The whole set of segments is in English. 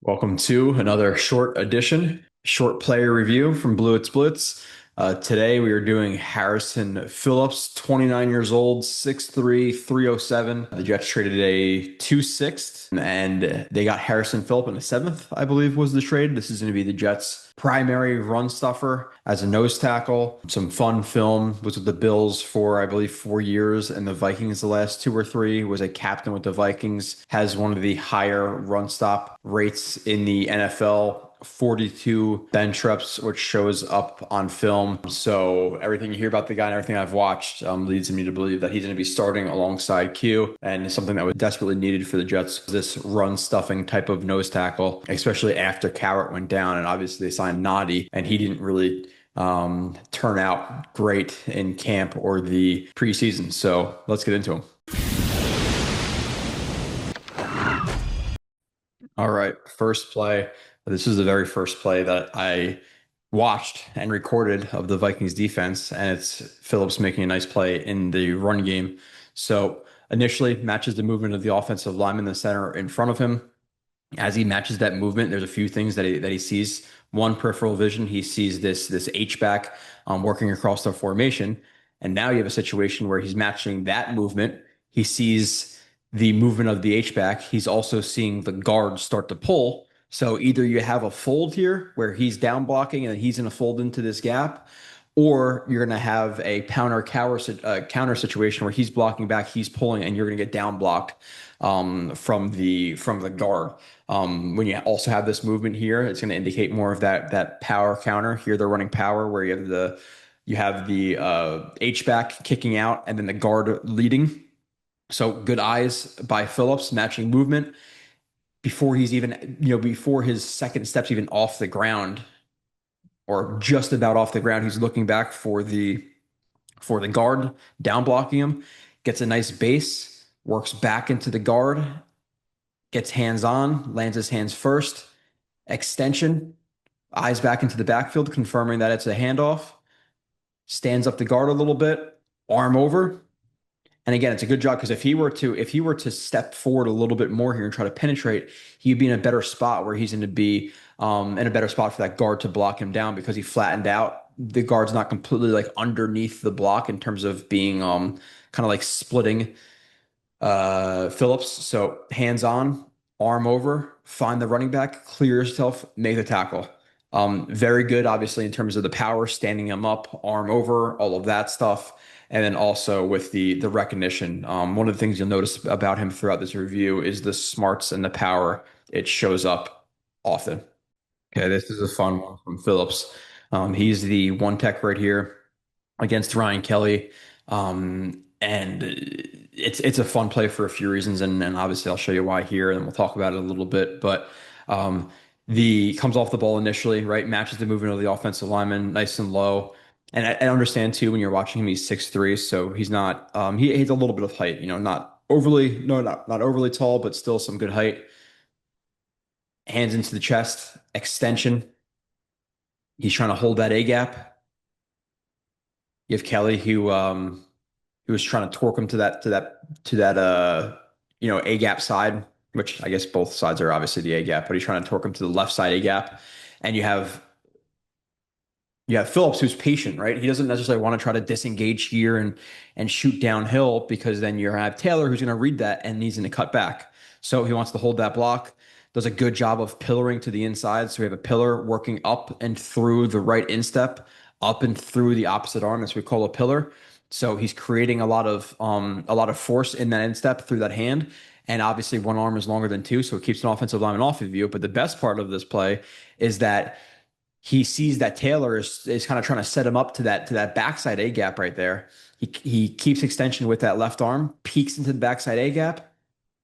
Welcome to another short player review from Blewett's Blitz. Today we are doing Harrison Phillips, 29 years old, 6'3", 307. The Jets traded a 2/6 and they got Harrison Phillips in the seventh, I believe was the trade. This is going to be the Jets' primary run stuffer as a nose tackle. Some fun film, was with the Bills for, I believe, 4 years, and the Vikings the last two or three, was a captain with the Vikings, has one of the higher run stop rates in the NFL. 42 bench reps, which shows up on film. So everything you hear about the guy and everything I've watched leads me to believe that he's going to be starting alongside Q, and something that was desperately needed for the Jets, this run stuffing type of nose tackle, especially after Carrot went down, and obviously they signed Noddy, and he didn't really turn out great in camp or the preseason. So let's get into him. All right, first play. This is the very first play that I watched and recorded of the Vikings defense, and it's Phillips making a nice play in the run game. So initially matches the movement of the offensive lineman, the center in front of him. As he matches that movement, there's a few things that he sees. One, peripheral vision, he sees this H back working across the formation, and now you have a situation where he's matching that movement. He sees the movement of the H back. He's also seeing the guard start to pull. So either you have a fold here where he's down blocking and he's going to fold into this gap, or you're going to have a counter situation where he's blocking back, he's pulling, and you're going to get down blocked from the guard. When you also have this movement here, it's going to indicate more of that power counter. Here they're running power where you have the H back kicking out and then the guard leading. So good eyes by Phillips, matching movement before he's even, before his second steps even off the ground, or just about off the ground. He's looking back for the guard, down blocking him, gets a nice base, works back into the guard, gets hands on, lands his hands first, extension, eyes back into the backfield, confirming that it's a handoff, stands up the guard a little bit, arm over. And again, it's a good job because if he were to step forward a little bit more here and try to penetrate, he'd be in a better spot where he's going to be in a better spot for that guard to block him down, because he flattened out. The guard's not completely like underneath the block in terms of being kind of like splitting Phillips. So hands on, arm over, find the running back, clear yourself, make the tackle. Very good, obviously, in terms of the power, standing him up, arm over, all of that stuff. And then also with the recognition. One of the things you'll notice about him throughout this review is the smarts and the power. It shows up often. Okay, this is a fun one from Phillips. He's the one tech right here against Ryan Kelly. And it's a fun play for a few reasons, and obviously I'll show you why here, and we'll talk about it a little bit. But the comes off the ball initially, right? Matches the movement of the offensive lineman, nice and low. And I understand too, when you're watching him, he's 6'3", so he's not he's a little bit of height, not overly, no, not overly tall, but still some good height. Hands into the chest, extension. He's trying to hold that A gap. You have Kelly who was trying to torque him to that A gap side, which I guess both sides are obviously the A gap, but he's trying to torque him to the left side A gap. And you have Phillips, who's patient, right? He doesn't necessarily want to try to disengage here and shoot downhill, because then you have Taylor, who's going to read that and he's going to cut back. So he wants to hold that block. Does a good job of pillaring to the inside. So we have a pillar working up and through the right instep, up and through the opposite arm. That's what we call a pillar. So he's creating a lot of force in that instep through that hand. And obviously one arm is longer than two, so it keeps an offensive lineman off of you. But the best part of this play is that he sees that Taylor is kind of trying to set him up to that backside A gap right there. He keeps extension with that left arm, peeks into the backside A gap,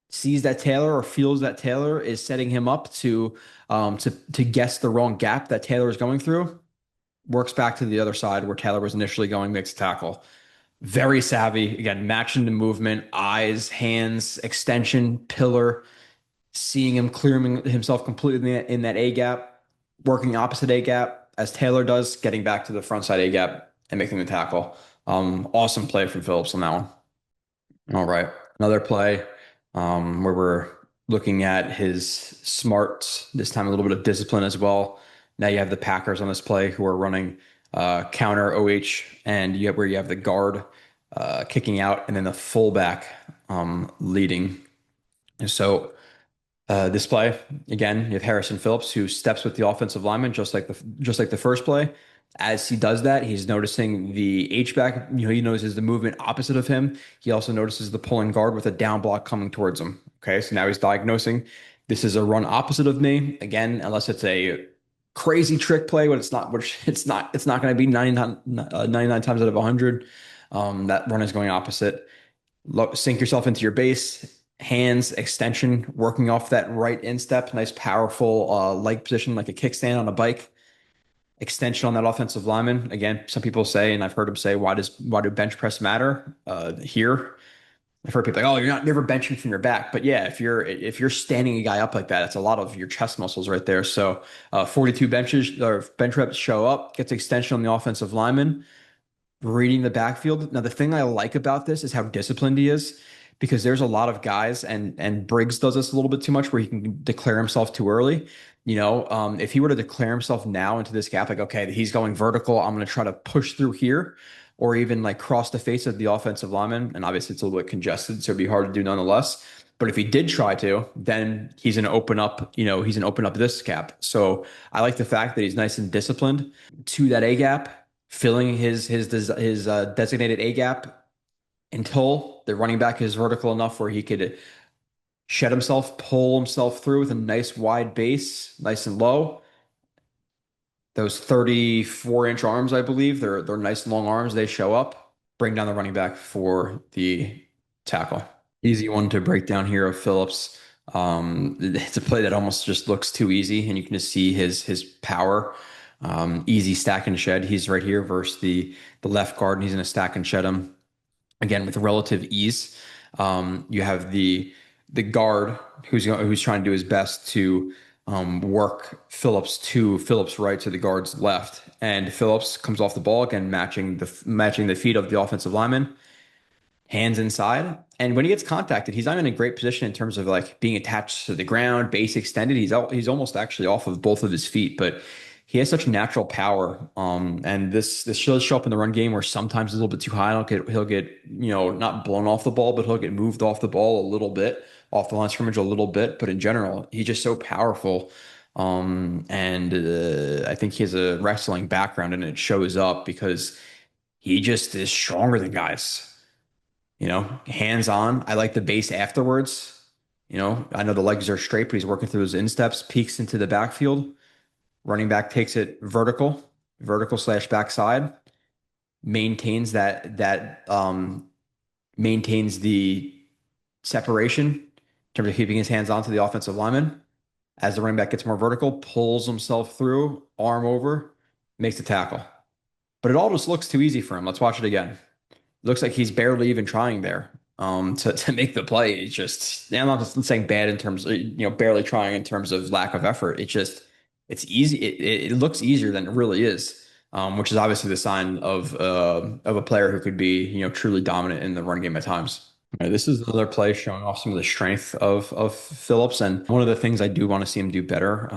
sees that Taylor, or feels that Taylor is setting him up to guess the wrong gap that Taylor is going through, works back to the other side where Taylor was initially going, makes a tackle. Very savvy, again, matching the movement, eyes, hands, extension, pillar, seeing him clearing himself completely in that A gap, working opposite A gap as Taylor does, getting back to the front side A gap and making the tackle. Awesome play from Phillips on that one. All right, another play where we're looking at his smarts, this time a little bit of discipline as well. Now you have the Packers on this play who are running counter OH, and where you have the guard kicking out, and then the fullback leading. And so this play, again, you have Harrison Phillips who steps with the offensive lineman just like the first play. As he does that, he's noticing the H-back. He notices the movement opposite of him. He also notices the pulling guard with a down block coming towards him. Okay, so now he's diagnosing this is a run opposite of me. Again, unless it's a crazy trick play, but it's not, which it's not going to be 99 times out of 100. That run is going opposite. Sink yourself into your base, hands extension, working off that right instep, nice powerful leg position like a kickstand on a bike. Extension on that offensive lineman. Again, some people say, and I've heard them say, why do bench press matter? Here, I've heard people like, oh, you're not never benching from your back, but yeah, if you're standing a guy up like that, it's a lot of your chest muscles right there. So 42 benches or bench reps show up, gets extension on the offensive lineman reading the backfield. Now, the thing I like about this is how disciplined he is, because there's a lot of guys, and Briggs does this a little bit too much, where he can declare himself too early. If he were to declare himself now into this gap, like, okay, he's going vertical, I'm going to try to push through here, or even like cross the face of the offensive lineman. And obviously, it's a little bit congested, so it'd be hard to do nonetheless. But if he did try to, then he's going to open up, he's going to open up this gap. So I like the fact that he's nice and disciplined to that A gap, filling his designated A gap until the running back is vertical enough where he could shed himself, pull himself through with a nice wide base, nice and low. Those 34-inch arms, I believe, they're nice long arms. They show up, bring down the running back for the tackle. Easy one to break down here of Phillips. It's a play that almost just looks too easy, and you can just see his power. Easy stack and shed. He's right here versus the left guard, and he's going to stack and shed him again with relative ease. You have the guard who's trying to do his best to work Phillips right to the guard's left, and Phillips comes off the ball again, matching the feet of the offensive lineman, hands inside. And when he gets contacted, he's not in a great position in terms of like being attached to the ground, base extended. He's almost actually off of both of his feet, but he has such natural power. And this does show up in the run game where sometimes it's a little bit too high. He'll get not blown off the ball, but he'll get moved off the ball a little bit, off the line of scrimmage a little bit. But in general, he's just so powerful. And I think he has a wrestling background, and it shows up because he just is stronger than guys. Hands on. I like the base afterwards. I know the legs are straight, but he's working through his insteps, peeks into the backfield. Running back takes it vertical slash backside, maintains maintains the separation in terms of keeping his hands onto the offensive lineman. As the running back gets more vertical, pulls himself through, arm over, makes the tackle. But it all just looks too easy for him. Let's watch it again. Looks like he's barely even trying there to make the play. It's just, I'm not just saying bad in terms of, barely trying in terms of lack of effort. It's easy. It looks easier than it really is, which is obviously the sign of a player who could be, truly dominant in the run game at times. All right, this is another play showing off some of the strength of Phillips, and one of the things I do want to see him do better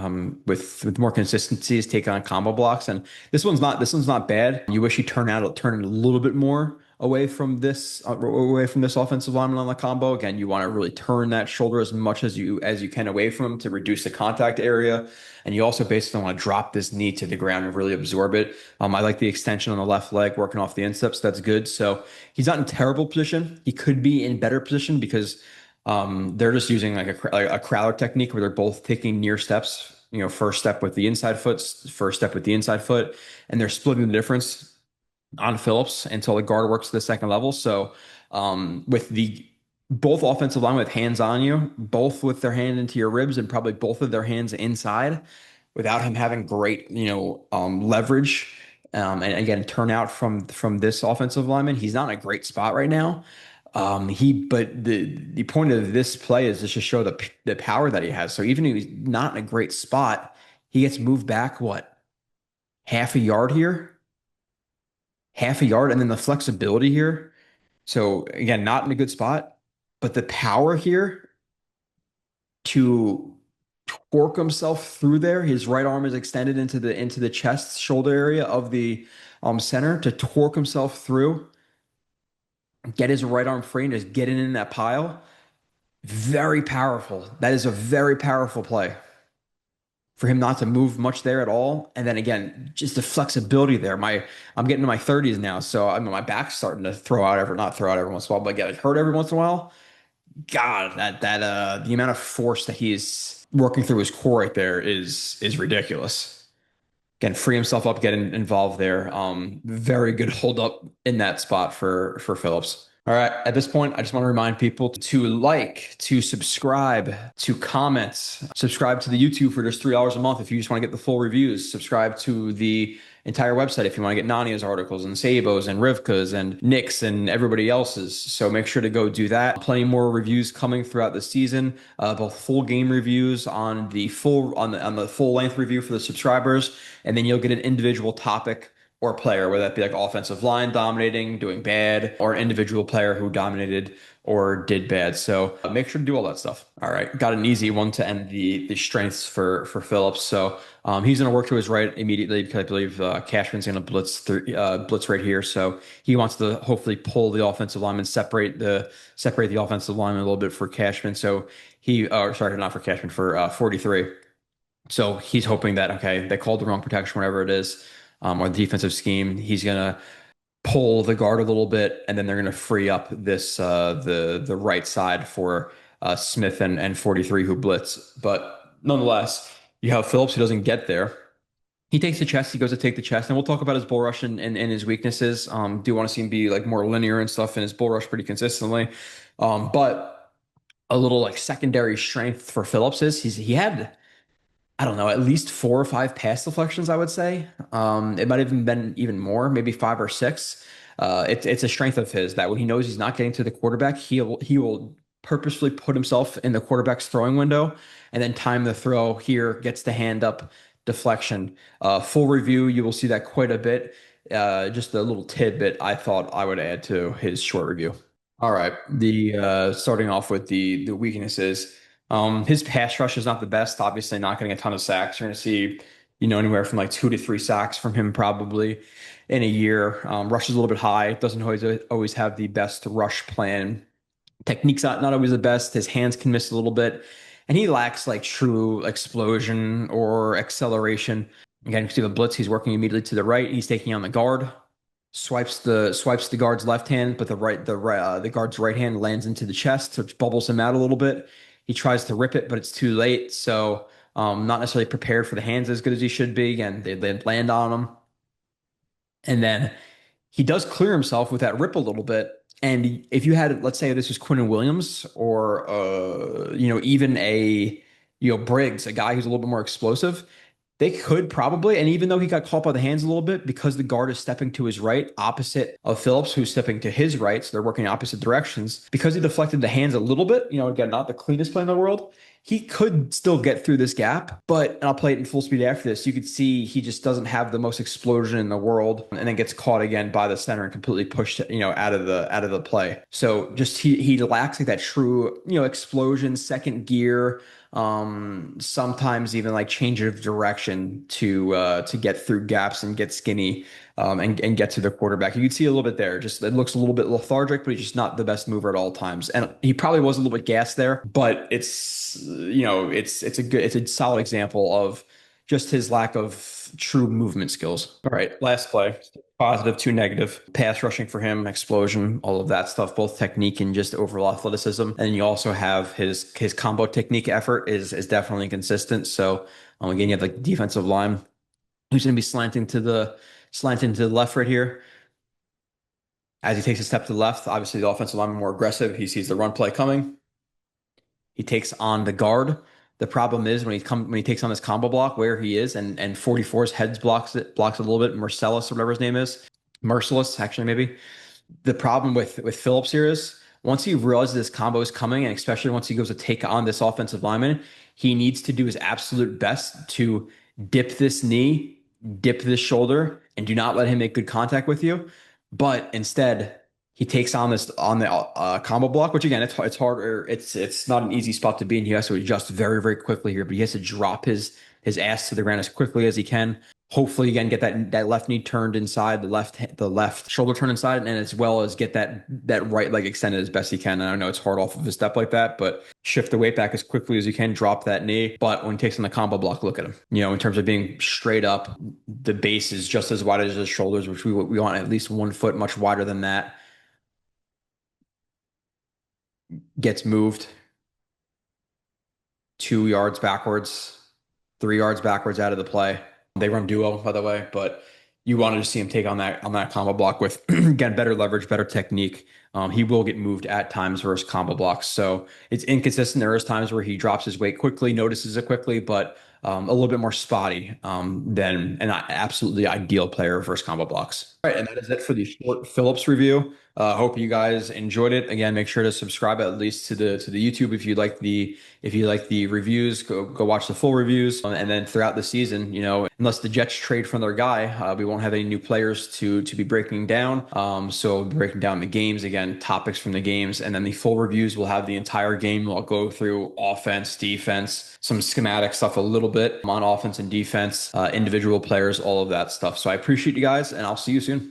with more consistency is take on combo blocks. And this one's not bad. You wish he turn a little bit more away from this offensive lineman on the combo. Again, you want to really turn that shoulder as much as you can away from him to reduce the contact area. And you also basically want to drop this knee to the ground and really absorb it. I like the extension on the left leg, working off the insteps. That's good. So he's not in terrible position. He could be in better position because they're just using like a Crowler technique where they're both taking near steps. First step with the inside foot, first step with the inside foot, and they're splitting the difference on Phillips until the guard works to the second level. So with the both offensive line with hands on you, both with their hand into your ribs and probably both of their hands inside, without him having great, leverage. And again, turnout from this offensive lineman, he's not in a great spot right now. But the point of this play is just to show the power that he has. So even if he's not in a great spot, he gets moved back, what, half a yard here? Half a yard, and then the flexibility here. So again, not in a good spot, but the power here, to torque himself through there. His right arm is extended into the chest shoulder area of the center to torque himself through, get his right arm free and just get it in that pile. Very powerful. That is a very powerful play for him not to move much there at all. And then again, just the flexibility there. I'm getting to my 30s now, so I mean my back's starting to throw out not throw out every once in a while, but get hurt every once in a while. God, that the amount of force that he's working through his core right there is ridiculous. Again, free himself up, get involved there. Very good hold up in that spot for Phillips. All right, at this point, I just want to remind people to like, to subscribe, to comment, subscribe to the YouTube for just $3 a month if you just want to get the full reviews. Subscribe to the entire website if you want to get Nania's articles and Sabo's and Rivka's and Nick's and everybody else's. So make sure to go do that. Plenty more reviews coming throughout the season, both full game reviews on the full length review for the subscribers, and then you'll get an individual topic or player, whether that be like offensive line dominating, doing bad, or an individual player who dominated or did bad. So make sure to do all that stuff. All right, got an easy one to end the strengths for Phillips. So he's going to work to his right immediately because I believe Cashman's going to blitz right here. So he wants to hopefully pull the offensive lineman, separate the offensive lineman a little bit for Cashman. So sorry, not for Cashman, for 43. So he's hoping that, okay, they called the wrong protection, whatever it is, or the defensive scheme. He's going to pull the guard a little bit, and then they're going to free up the right side for Smith and 43 who blitz. But nonetheless, you have Phillips who doesn't get there. He takes the chest. He goes to take the chest, and we'll talk about his bull rush and his weaknesses. Do want to see him be like more linear and stuff in his bull rush pretty consistently. But a little like secondary strength for Phillips is he had, I don't know, at least 4 or 5 pass deflections, I would say. It might have even been even more, maybe 5 or 6. It's a strength of his that when he knows he's not getting to the quarterback, he will purposefully put himself in the quarterback's throwing window and then time the throw here, gets the hand up deflection. Full review, you will see that quite a bit. Just a little tidbit I thought I would add to his short review. All right. The starting off with the weaknesses. His pass rush is not the best. Obviously, not getting a ton of sacks. You're going to see, anywhere from like 2 to 3 sacks from him probably in a year. Rush is a little bit high. Doesn't always have the best rush plan. Technique's not always the best. His hands can miss a little bit, and he lacks like true explosion or acceleration. Again, you see the blitz. He's working immediately to the right. He's taking on the guard, swipes the guard's left hand, but the guard's right hand lands into the chest, which bubbles him out a little bit. He tries to rip it, but it's too late. So not necessarily prepared for the hands as good as he should be. Again, they land on him, and then he does clear himself with that rip a little bit. And if you had, let's say this was Quinton Williams or even a Briggs, a guy who's a little bit more explosive, they could probably, and even though he got caught by the hands a little bit because the guard is stepping to his right, opposite of Phillips, who's stepping to his right, so they're working opposite directions, because he deflected the hands a little bit, again, not the cleanest play in the world, he could still get through this gap. But, and I'll play it in full speed after this, you could see he just doesn't have the most explosion in the world, and then gets caught again by the center and completely pushed, out of the play. So just he lacks like that true, explosion, second gear, sometimes even like change of direction to get through gaps and get skinny, and get to the quarterback. You can see a little bit there. Just it looks a little bit lethargic, but he's just not the best mover at all times. And he probably was a little bit gassed there, but it's a solid example of just his lack of true movement skills. All right, last play. Positive to negative. Pass rushing for him, explosion, all of that stuff, both technique and just overall athleticism. And you also have his combo technique effort is definitely consistent. So again, you have like defensive line who's going to be slanting to the left right here. As he takes a step to the left, obviously the offensive lineman more aggressive. He sees the run play coming. He takes on the guard. The problem is when he takes on this combo block where he is, and 44's heads blocks it a little bit. Marcellus or whatever his name is, Merciless actually maybe. The problem with Phillips here is once he realizes this combo is coming, and especially once he goes to take on this offensive lineman, he needs to do his absolute best to dip this knee, dip this shoulder, and do not let him make good contact with you. But instead, he takes on this on the combo block, which again, it's harder. It's not an easy spot to be in. He has to adjust very, very quickly here, but he has to drop his ass to the ground as quickly as he can. Hopefully, again, get that left knee turned inside, the left shoulder turned inside, and as well as get that right leg extended as best he can. And I know it's hard off of a step like that, but shift the weight back as quickly as you can, drop that knee. But when he takes on the combo block, look at him. In terms of being straight up, the base is just as wide as his shoulders, which we want at least 1 foot much wider than that. Gets moved 2 yards backwards, 3 yards backwards out of the play. They run duo, by the way, but you wanted to see him take on that combo block with again better leverage, better technique. He will get moved at times versus combo blocks, so it's inconsistent. There is times where he drops his weight quickly, notices it quickly, but a little bit more spotty than an absolutely ideal player versus combo blocks. All right, and that is it for the short Phillips review. Hope you guys enjoyed it. Again, make sure to subscribe at least to the YouTube if you like the reviews. Go watch the full reviews, and then throughout the season, unless the Jets trade for their guy, we won't have any new players to be breaking down. So we'll be breaking down the games again, topics from the games, and then the full reviews will have the entire game. We'll go through offense, defense, some schematic stuff a little bit on offense and defense, individual players, all of that stuff. So I appreciate you guys, and I'll see you soon.